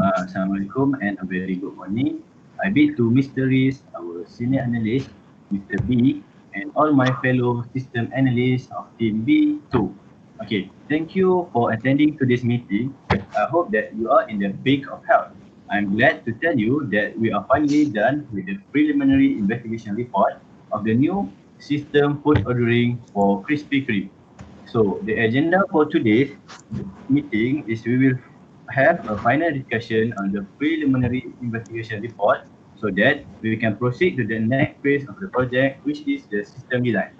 Assalamualaikum and a very good morning. I bid to Mr. Riz, our senior analyst, Mr. B, and all my fellow system analysts of Team B2. Okay, thank you for attending today's meeting. I hope that you are in the peak of health. I'm glad to tell you that we are finally done with the preliminary investigation report of the new system food ordering for Krispy Kreme. So the agenda for today's meeting is we will have a final discussion on the preliminary investigation report so that we can proceed to the next phase of the project, which is the system design.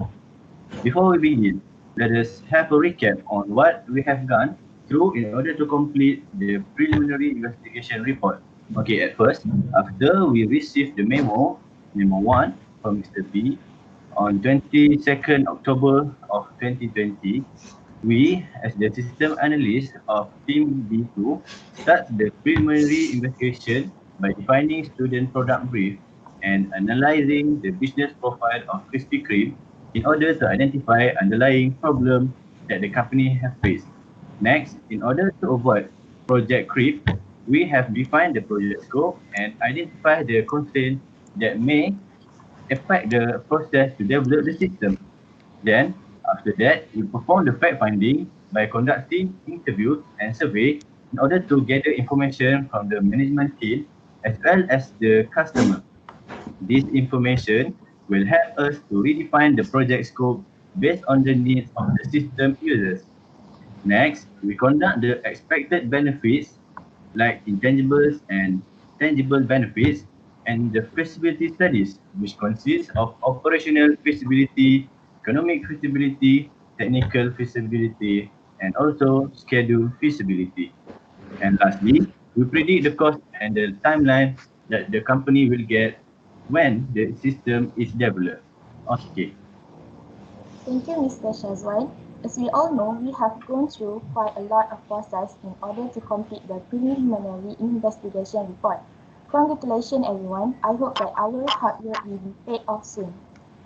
Before we begin, let us have a recap on what we have gone through in order to complete the preliminary investigation report. Okay, at first, after we received the memo 1 from Mr. B on 22nd October of 2020, we, as the system analyst of Team B2, start the preliminary investigation by defining student product brief and analyzing the business profile of Krispy Kreme in order to identify underlying problems that the company has faced. Next, in order to avoid project creep, we have defined the project scope and identified the constraints that may affect the process to develop the system. Then, after that, we perform the fact finding by conducting interviews and survey in order to gather information from the management team as well as the customer. This information will help us to redefine the project scope based on the needs of the system users. Next, we conduct the expected benefits like intangibles and tangible benefits and the feasibility studies, which consists of operational feasibility, economic feasibility, technical feasibility, and also schedule feasibility. And lastly, we predict the cost and the timeline that the company will get when the system is developed. Okay. Thank you, Mr. Syazwan. As we all know, we have gone through quite a lot of process in order to complete the preliminary investigation report. Congratulations, everyone. I hope that our hard work will be paid off soon.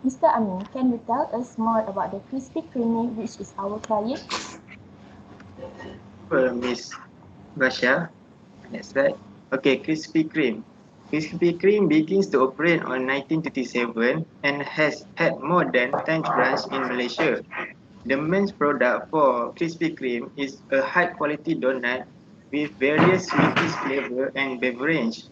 Mr. Amin, can you tell us more about the Krispy Kreme, which is our client? Miss Basha. Next slide. Okay, Krispy Kreme. Krispy Kreme begins to operate on 1937 and has had more than 10 branches in Malaysia. The main product for Krispy Kreme is a high-quality donut with various sweeties flavor and beverage.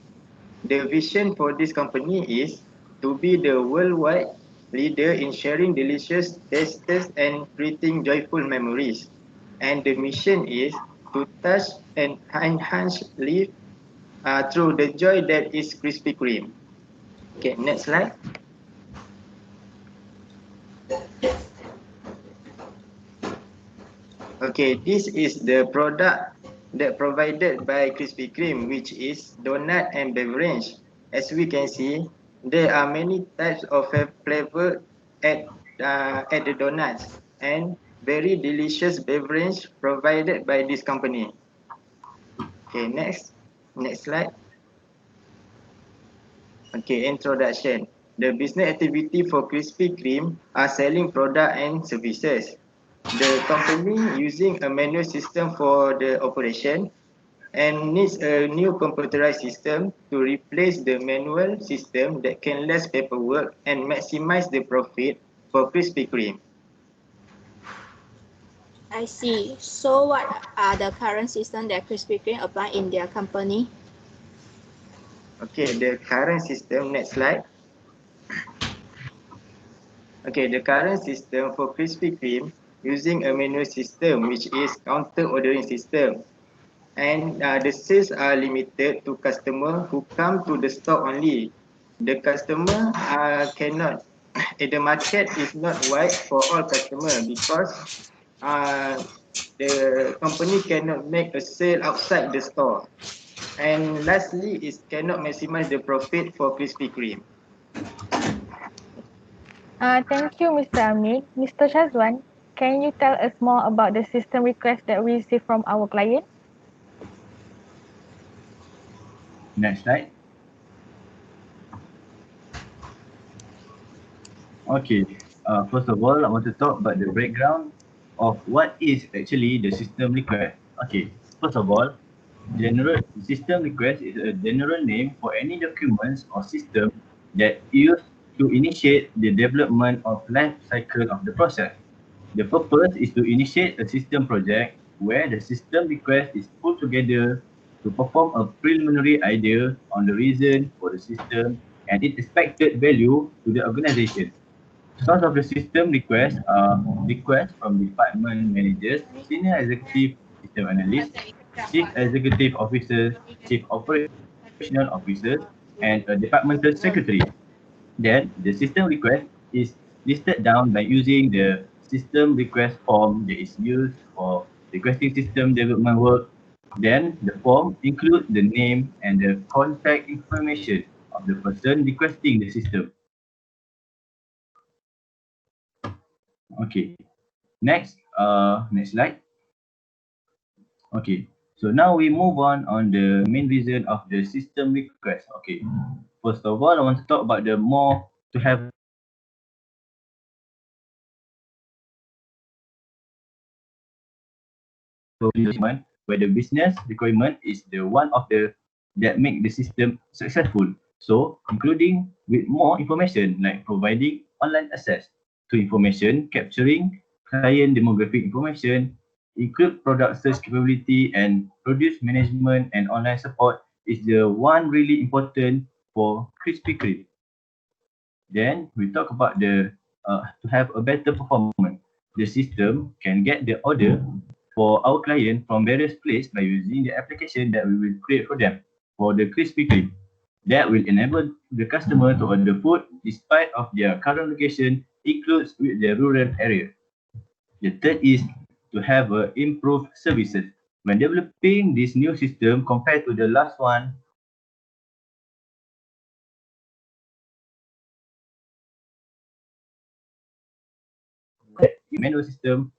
The vision for this company is to be the worldwide leader in sharing delicious tastes and creating joyful memories. And the mission is to touch and enhance life through the joy that is Krispy Kreme. Okay, next slide. Okay, this is the product that provided by Krispy Kreme, which is donut and beverage. As we can see, there are many types of flavor at the donuts and very delicious beverage provided by this company. Okay, next slide. Okay, introduction. The business activity for Krispy Kreme are selling product and services. The company using a manual system for the operation and needs a new computerized system to replace the manual system that can less paperwork and maximize the profit for Krispy Kreme. I see. So what are the current systems that Krispy Kreme apply in their company? Okay, the current system, next slide. Okay, the current system for Krispy Kreme using a manual system, which is counter ordering system. And the sales are limited to customers who come to the store only. The customer cannot, the market is not wide for all customers because the company cannot make a sale outside the store. And lastly, it cannot maximize the profit for Krispy Kreme. Thank you, Mr. Hamid. Mr. Syazwan, can you tell us more about the system request that we received from our client? Next slide. Okay, first of all, I want to talk about the background of what is actually the system request. Okay, first of all, General system request is a general name for any documents or system that used to initiate the development of life cycle of the process. The purpose is to initiate a system project where the system request is put together to perform a preliminary idea on the reason for the system and its expected value to the organization. Source of the system requests are requests from department managers, senior executive system analysts, chief executive officers, chief operational officers, and a departmental secretary. Then the system request is listed down by using the system request form that is used for requesting system development work. Then the form includes the name and the contact information of the person requesting the system. Okay. Next slide. Okay. So now we move on the main reason of the system request. Okay. First of all, I want to talk about the more to have a better performance. The system request where the business requirement is the one of the that make the system successful. So including with more information like providing online access to information, capturing client demographic information, include product search capability and produce management and online support is the one really important for Krispy Kreme. Then we talk about the to have a better performance. The system can get the order for our client from various places by using the application that we will create for them for the Krispy Kreme. That will enable the customer to order food despite of their current location includes with the rural area. The third is to have improved services. When developing this new system compared to the last one, manual system,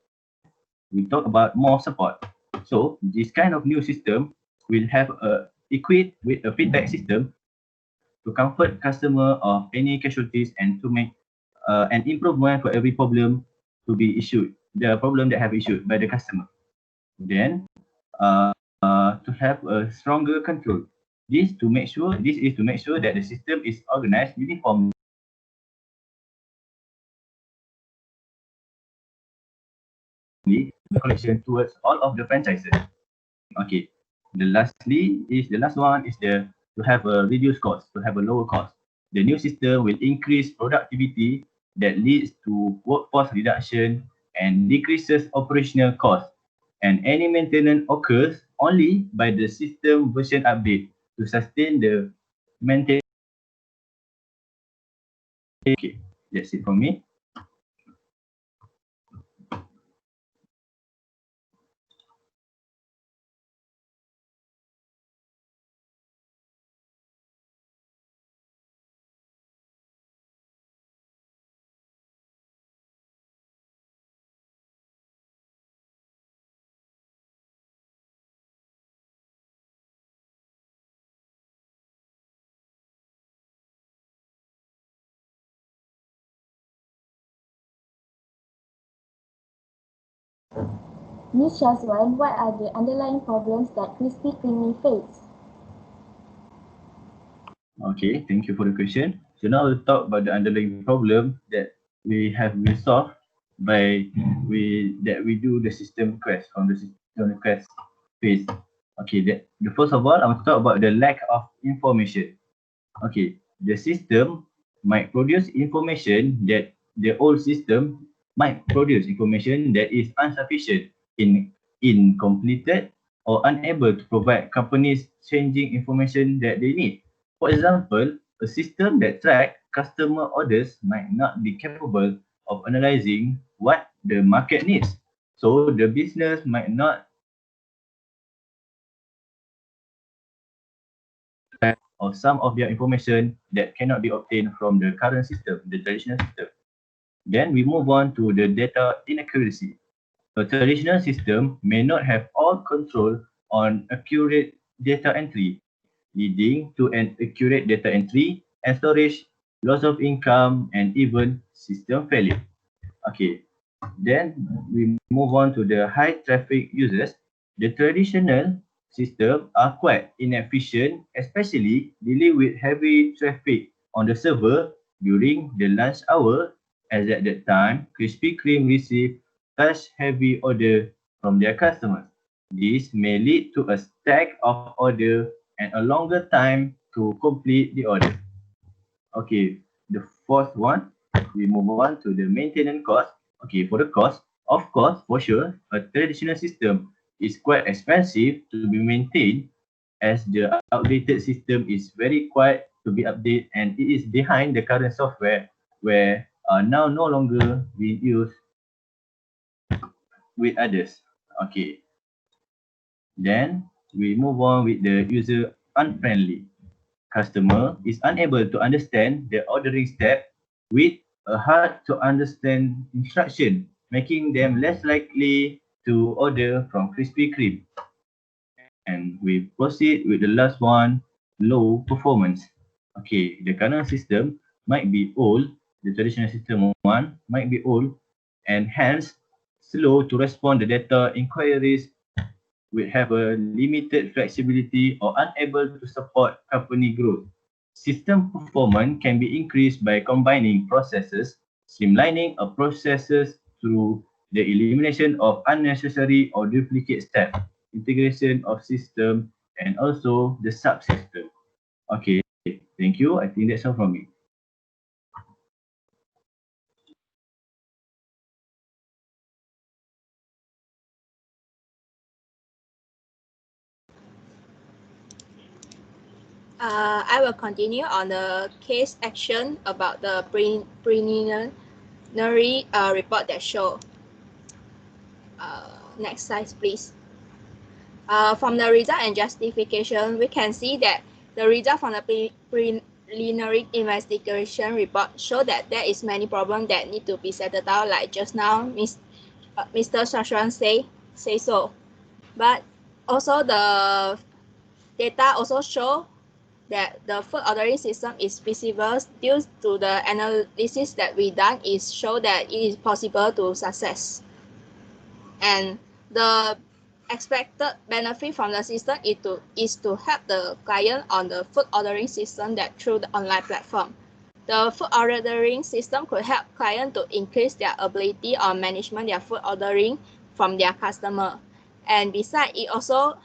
we talk about more support. So this kind of new system will have a equipped with a feedback system to comfort customer of any casualties and to make an improvement for every problem to be issued, the problem that have issued by the customer. Then to have a stronger control. This is to make sure that the system is organized uniformly collection towards all of the franchises. Okay. The last one is to have a reduced cost, to have a lower cost. The new system will increase productivity that leads to workforce reduction and decreases operational cost. And any maintenance occurs only by the system version update to sustain the maintenance. Okay, that's it from me. Ms. Syazwan, what are the underlying problems that Krispy Kreme face? Okay, thank you for the question. So now we'll talk about the underlying problem that we have resolved by we do the system request from the system request phase. Okay, the first of all, I want to talk about the lack of information. Okay, the system might produce information that the old system might produce information that is insufficient, incompleted, or unable to provide companies changing information that they need. For example, a system that tracks customer orders might not be capable of analyzing what the market needs. So the business might not or some of their information that cannot be obtained from the current system, the traditional system. Then we move on to the data inaccuracy. A traditional system may not have all control on accurate data entry, leading to an accurate data entry and storage, loss of income, and even system failure. Okay, then we move on to the high traffic users. The traditional systems are quite inefficient, especially dealing with heavy traffic on the server during the lunch hour, as at that time, Krispy Kreme received such heavy order from their customers. This may lead to a stack of order and a longer time to complete the order. Okay, the fourth one, we move on to the maintenance cost. Okay, for the cost, of course, for sure, a traditional system is quite expensive to be maintained as the outdated system is very quiet to be updated and it is behind the current software where now no longer being used with others. Okay, then we move on with the user unfriendly. Customer is unable to understand the ordering step with a hard to understand instruction, making them less likely to order from Krispy Kreme. And we proceed with the last one, low performance. Okay, the current system might be old, the traditional system one might be old, and hence slow to respond to data inquiries will have a limited flexibility or unable to support company growth. System performance can be increased by combining processes, streamlining a processes through the elimination of unnecessary or duplicate steps, integration of system, and also the subsystem. Okay, thank you. I think that's all from me. I will continue on the case action about the preliminary report that show. Next slide, please. From the result and justification, we can see that the result from the preliminary investigation report show that there is many problems that need to be settled out, like just now Mr. Syazwan say so. But also the data also show that the food ordering system is feasible due to the analysis that we done is show that it is possible to success. And the expected benefit from the system is to help the client on the food ordering system that through the online platform. The food ordering system could help clients to increase their ability on management their food ordering from their customer. And besides, it also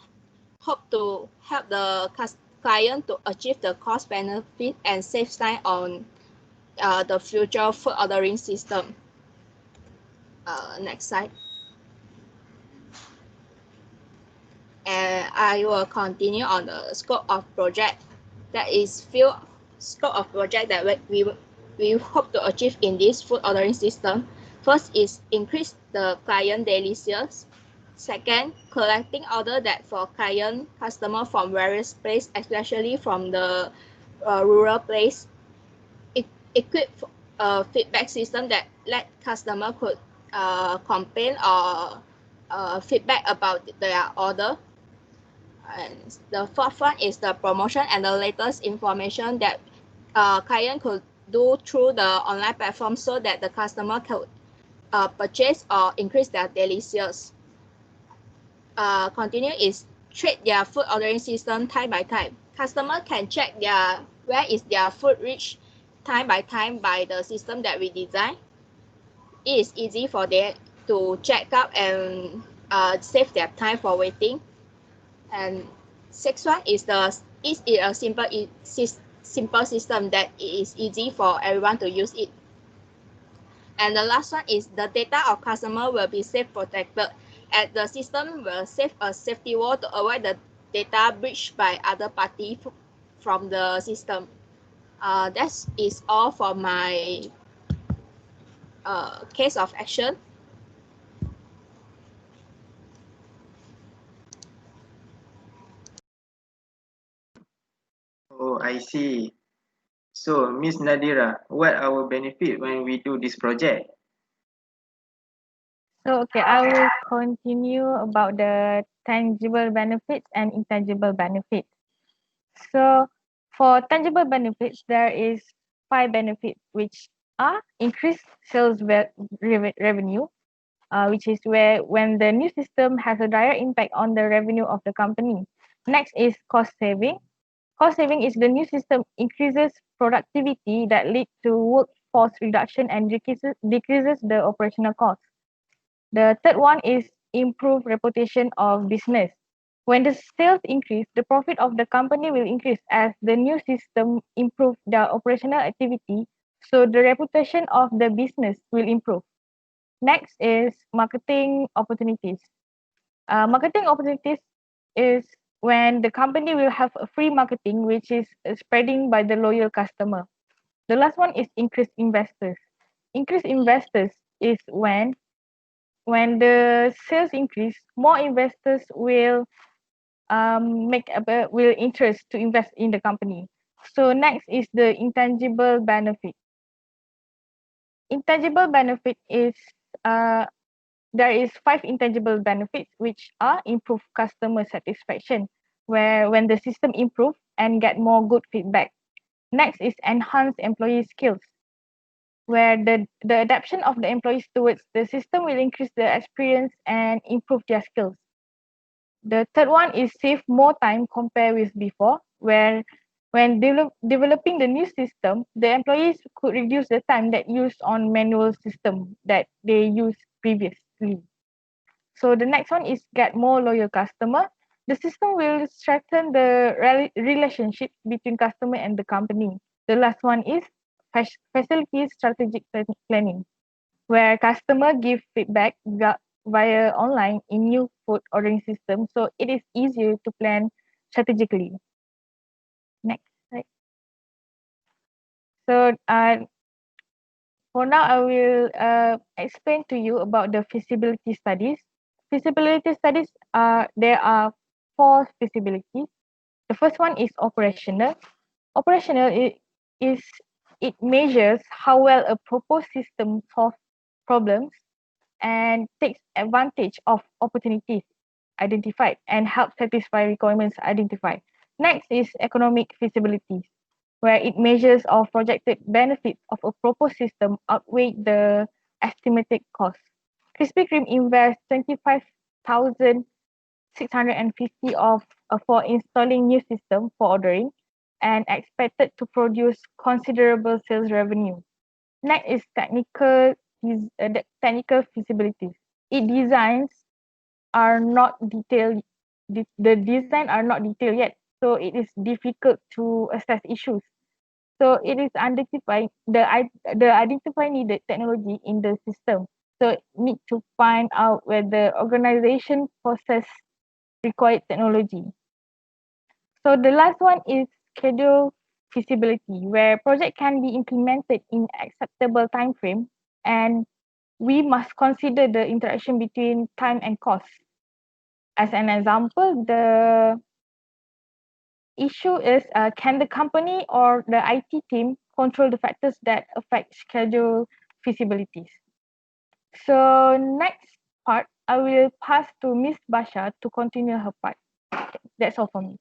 hope to help the client to achieve the cost benefit and save time on the future food ordering system. Next slide. And I will continue on the scope of project. That is few scope of project that we hope to achieve in this food ordering system. First is increase the client daily sales. Second, collecting order that for client customer from various place, especially from the rural place. Equip a feedback system that let customer could complain or feedback about their order. And the fourth one is the promotion and the latest information that client could do through the online platform so that the customer could purchase or increase their daily sales. Continue is track their food ordering system time by time. Customer can check where is their food reach time by time by the system that we design. It is easy for them to check up and save their time for waiting. And sixth one is a simple system that it is easy for everyone to use it. And the last one is the data of customer will be safe protected, and the system will save a safety wall to avoid the data breach by other party from the system. That is all for my case of action. Oh, I see. So, Miss Nadhirah, what our benefit when we do this project? So, okay, I will continue about the tangible benefits and intangible benefits. So, for tangible benefits, there is 5 benefits, which are increased sales revenue, which is when the new system has a direct impact on the revenue of the company. Next is cost saving. Cost saving is the new system increases productivity that leads to workforce reduction and decreases the operational cost. The third one is improve reputation of business. When the sales increase, the profit of the company will increase as the new system improve their operational activity, so the reputation of the business will improve. Next is marketing opportunities. Marketing opportunities is when the company will have a free marketing which is spreading by the loyal customer. The last one is increased investors. Increased investors is when the sales increase, more investors will will interest to invest in the company. So next is the intangible benefit. Intangible benefit is uh, there is 5 intangible benefits which are improve customer satisfaction, where when the system improve and get more good feedback. Next is enhance employee skills, where the adaptation of the employees towards the system will increase their experience and improve their skills. The third one is save more time compared with before, where when developing the new system, the employees could reduce the time that used on manual system that they used previously. So the next one is get more loyal customer. The system will strengthen the relationship between customer and the company. The last one is facilitate strategic planning, where customer give feedback via online in new food ordering system, so it is easier to plan strategically. Next slide. So for now, I will explain to you about the feasibility studies. Feasibility studies there are 4 feasibilities. The first one is operational. Operational is it measures how well a proposed system solves problems and takes advantage of opportunities identified and help satisfy requirements identified. Next is economic feasibility, where it measures or projected benefits of a proposed system outweigh the estimated cost. Krispy Kreme invests 25,650 of for installing new system for ordering and expected to produce considerable sales revenue. Next is technical feasibilities. It designs are not detailed. The design are not detailed yet, so it is difficult to assess issues. So it is identifying the identify needed technology in the system. So need to find out whether organization possess required technology. So the last one is schedule feasibility, where project can be implemented in acceptable time frame, and we must consider the interaction between time and cost. As an example, the issue is can the company or the IT team control the factors that affect schedule feasibilities? So next part, I will pass to Miss Basha to continue her part. That's all for me.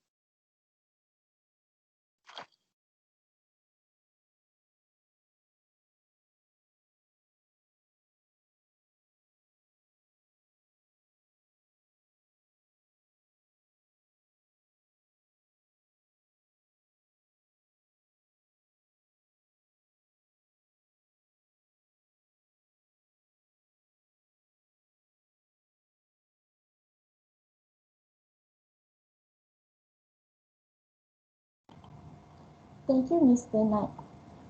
Thank you, Mr. Knight,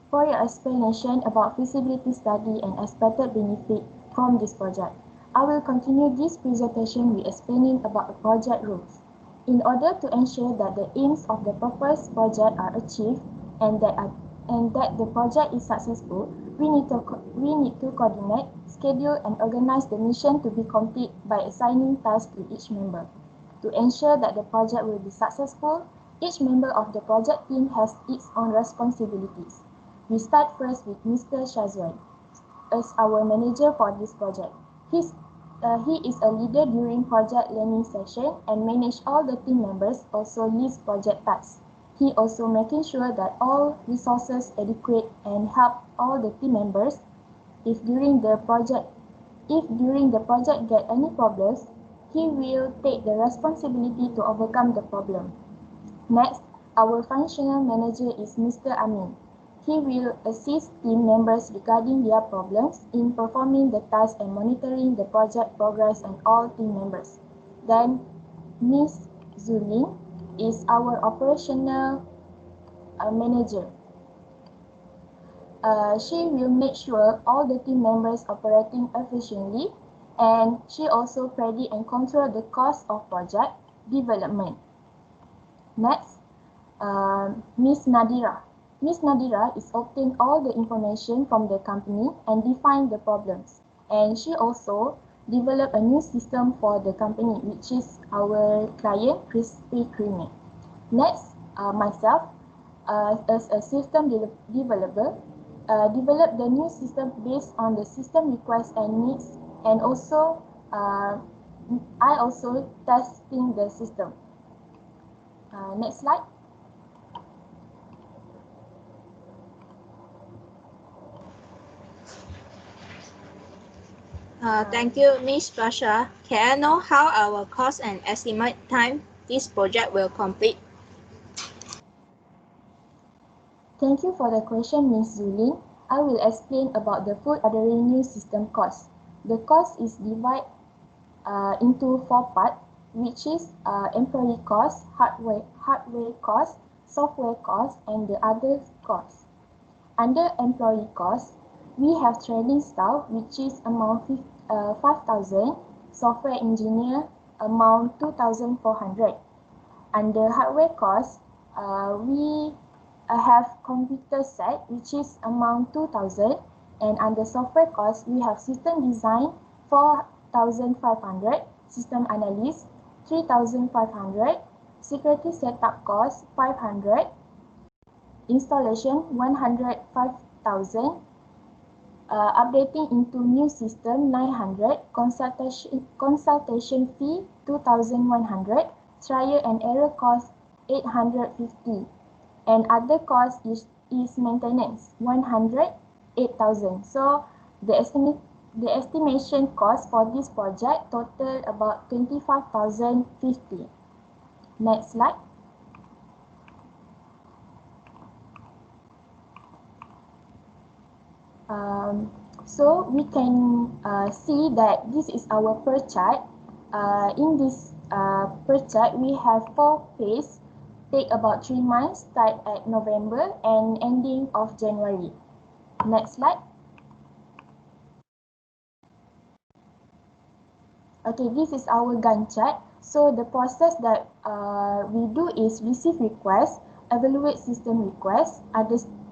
for your explanation about feasibility study and expected benefit from this project. I will continue this presentation with explaining about the project rules. In order to ensure that the aims of the proposed project are achieved and that the project is successful, we need to coordinate, schedule, and organize the mission to be complete by assigning tasks to each member. To ensure that the project will be successful, each member of the project team has its own responsibilities. We start first with Mr. Syazwan as our manager for this project. He is a leader during project learning session and manage all the team members, also leads project tasks. He also making sure that all resources adequate and help all the team members if during the project get any problems. He will take the responsibility to overcome the problem. Next, our functional manager is Mr. Amin. He will assist team members regarding their problems in performing the task and monitoring the project progress and all team members. Then, Ms. Zulin is our operational manager. She will make sure all the team members operating efficiently, and she also predict and control the cost of project development. Next, Ms. Nadhirah. Ms. Nadhirah is obtain all the information from the company and define the problems. And she also develop a new system for the company, which is our client, Krispy Kreme. Next, myself, as a system developer, develop the new system based on the system requests and needs, and also I also testing the system. Next slide. Thank you, Ms. Basha. Can I know how our cost and estimate time this project will complete? Thank you for the question, Ms. Zulin. I will explain about the food ordering new system cost. The cost is divided into 4 parts, which is employee cost, hardware cost, software cost, and the other costs. Under employee cost, we have training staff, which is amount 5,000, software engineer amount 2,400. Under hardware cost, we have computer set, which is amount 2,000, and under software cost, we have system design 4,500, system analyst 3,500, security setup cost 500, installation 105,000, updating into new system 900, consultation fee 2,100, trial and error cost 850, and other cost is maintenance 108,000. So the estimation cost for this project total about 25,050. Next slide. So we can see that this is our per chart. In this per chart, we have 4 phase, take about 3 months, start at November and ending of January. Next slide. Okay, this is our Gantt chart. So the process that we do is receive requests, evaluate system requests,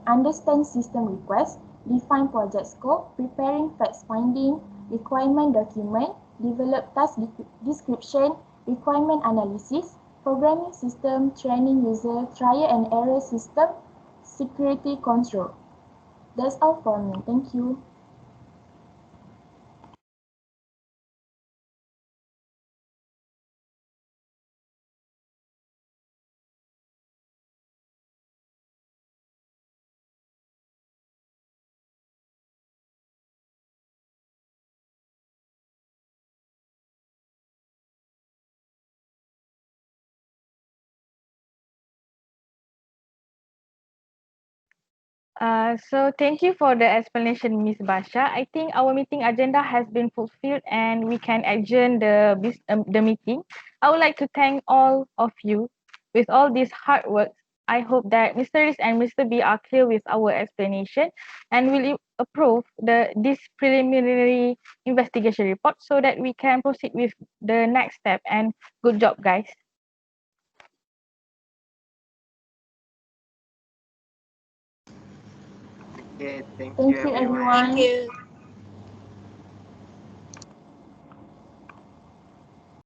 understand system requests, define project scope, preparing facts finding, requirement document, develop task description, requirement analysis, programming system, training user, trial and error system, security control. That's all from me. Thank you. So thank you for the explanation, Ms. Basha. I think our meeting agenda has been fulfilled and we can adjourn the meeting. I would like to thank all of you with all this hard work. I hope that Mr. Riz and Mr. B are clear with our explanation and will approve this preliminary investigation report so that we can proceed with the next step. And good job, guys. Okay, thank Thank you you, everyone. everyone. Thank you.